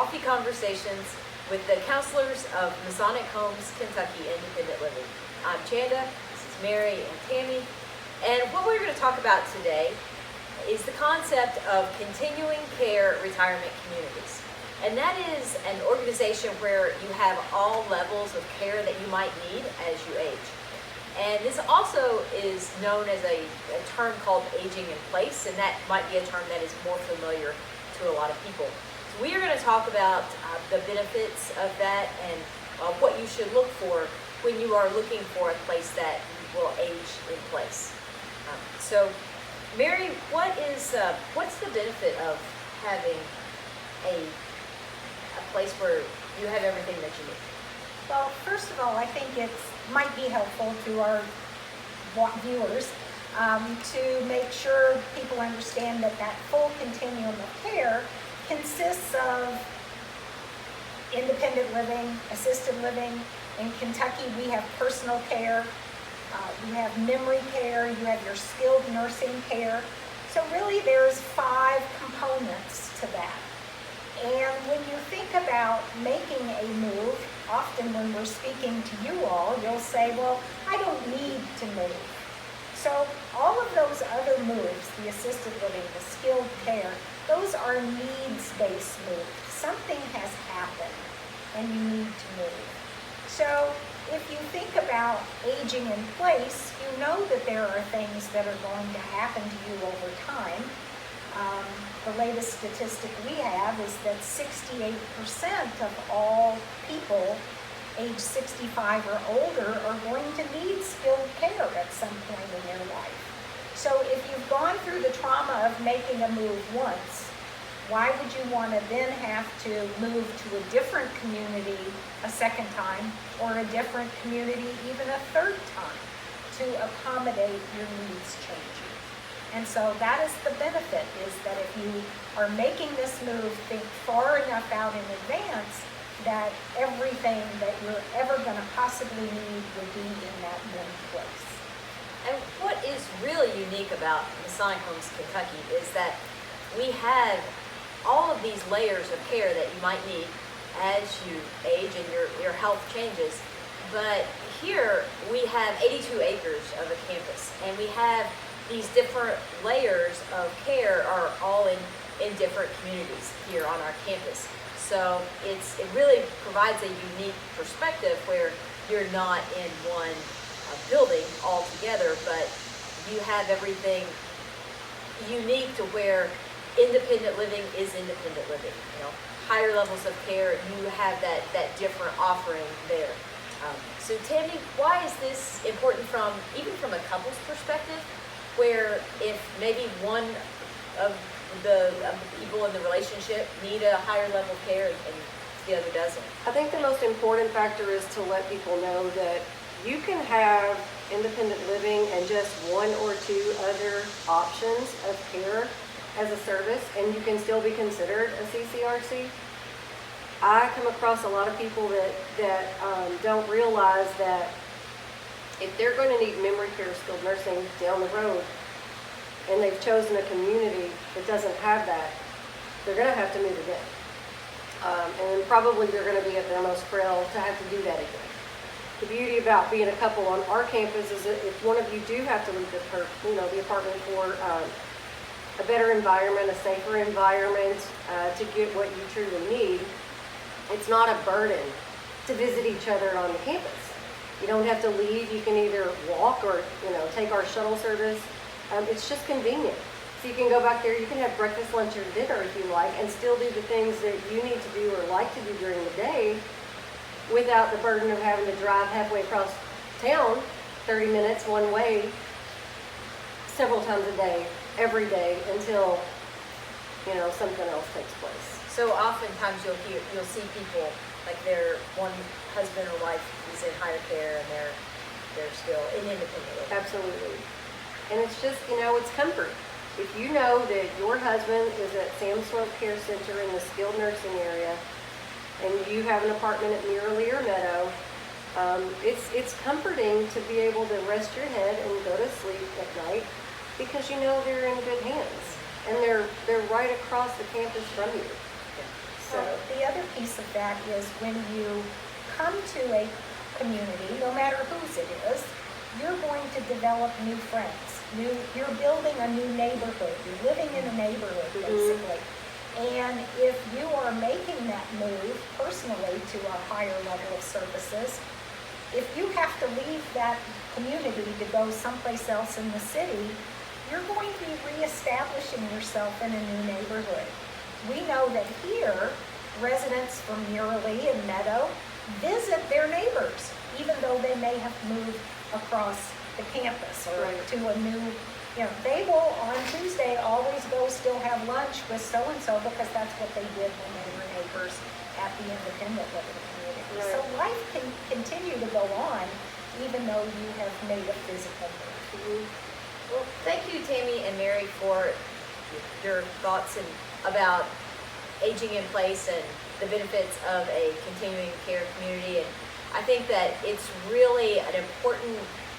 coffee conversations with the counselors of Masonic Homes, Kentucky Independent Living. I'm Chanda, this is Mary and Tammy, and what we're going to talk about today is the concept of continuing care retirement communities. And that is an organization where you have all levels of care that you might need as you age. And this also is known as a term called aging in place, and that might be a term that is more familiar to a lot of people. So we are going to talk about the benefits of that and what you should look for when you are looking for a place that will age in place. So Mary, what's the benefit of having a place where you have everything that you need? Well, first of all, I think it might be helpful to our viewers to make sure people understand that that full continuum of care consists of independent living, assisted living. In Kentucky, we have personal care, you have memory care, you have your skilled nursing care. So really there's 5 components to that. And when you think about making a move, often when we're speaking to you all, you'll say, well, I don't need to move. So all of those other moves, the assisted living, the skilled care, those are needs-based moves. Something has happened and you need to move. So if you think about aging in place, you know that there are things that are going to happen to you over time. The latest statistic we have is that 68% of all people age 65 or older are going to need skilled care at some point in their life. So if you've gone through the trauma of making a move once, why would you want to then have to move to a different community a second time, or a different community even a third time, to accommodate your needs changing? And so that is the benefit, is that if you are making this move, think far enough out in advance that everything that you're ever going to possibly need will be in that one place. And what is really unique about Masonic Homes Kentucky is that we have all of these layers of care that you might need as you age and your health changes. But here we have 82 acres of a campus, and we have these different layers of care are all in different communities here on our campus. So it really provides a unique perspective where you're not in one building altogether, but you have everything unique to where independent living is independent living. You know, higher levels of care, you have that different offering there. So Tammy, why is this important even from a couple's perspective, where if maybe one of the people in the relationship need a higher level of care and the other doesn't? I think the most important factor is to let people know that you can have independent living and just 1 or 2 other options of care as a service, and you can still be considered a CCRC. I come across a lot of people that don't realize that if they're going to need memory care, skilled nursing down the road, and they've chosen a community that doesn't have that, they're going to have to move again. And probably they're going to be at their most frail to have to do that again. The beauty about being a couple on our campus is that if one of you do have to leave the apartment for a better environment, a safer environment, to get what you truly need, it's not a burden to visit each other on the campus. You don't have to leave. You can either walk or take our shuttle service. It's just convenient. So you can go back there. You can have breakfast, lunch, or dinner if you like, and still do the things that you need to do or like to do during the day, without the burden of having to drive halfway across town, 30 minutes one way, several times a day, every day, until something else takes place. So oftentimes you'll see people like their one husband or wife is in higher care and they're still in independent living. Absolutely. And it's just, it's comfort. If you know that your husband is at Sam Swope Care Center in the skilled nursing area, and you have an apartment at Merrily or Meadow, it's comforting to be able to rest your head and go to sleep at night, because they're in good hands, and they're right across the campus from you. So, The other piece of that is when you come to a community, no matter whose it is, you're going to develop new friends. You're building a new neighborhood. You're living in a neighborhood, basically. And if you are making that move personally to a higher level of services, if you have to leave that community to go someplace else in the city, you're going to be reestablishing yourself in a new neighborhood. We know that here, residents from Murley and Meadow visit their neighbors, even though they may have moved across the campus or Right. to a new, they will on Tuesday always go still have lunch with so-and-so because that's what they did when they were neighbors at the independent living community. Right. So life can continue to go on even though you have made a physical move. Well, thank you, Tammy and Mary, for your thoughts about aging in place and the benefits of a continuing care community. And I think that it's really an important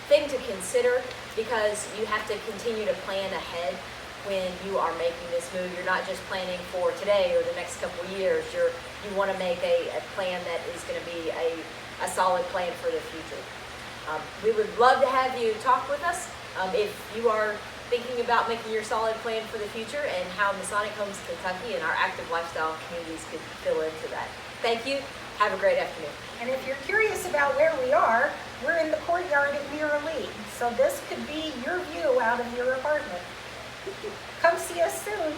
thing to consider because you have to continue to plan ahead when you are making this move. You're not just planning for today or the next couple of years. You want to make a plan that is going to be a solid plan for the future. We would love to have you talk with us if you are thinking about making your solid plan for the future and how Masonic Homes Kentucky and our active lifestyle communities could fill into that. Thank you. Have a great afternoon. And if you're curious about where we are, we're in the courtyard at Murley. So this could be your view out of your apartment. Come see us soon.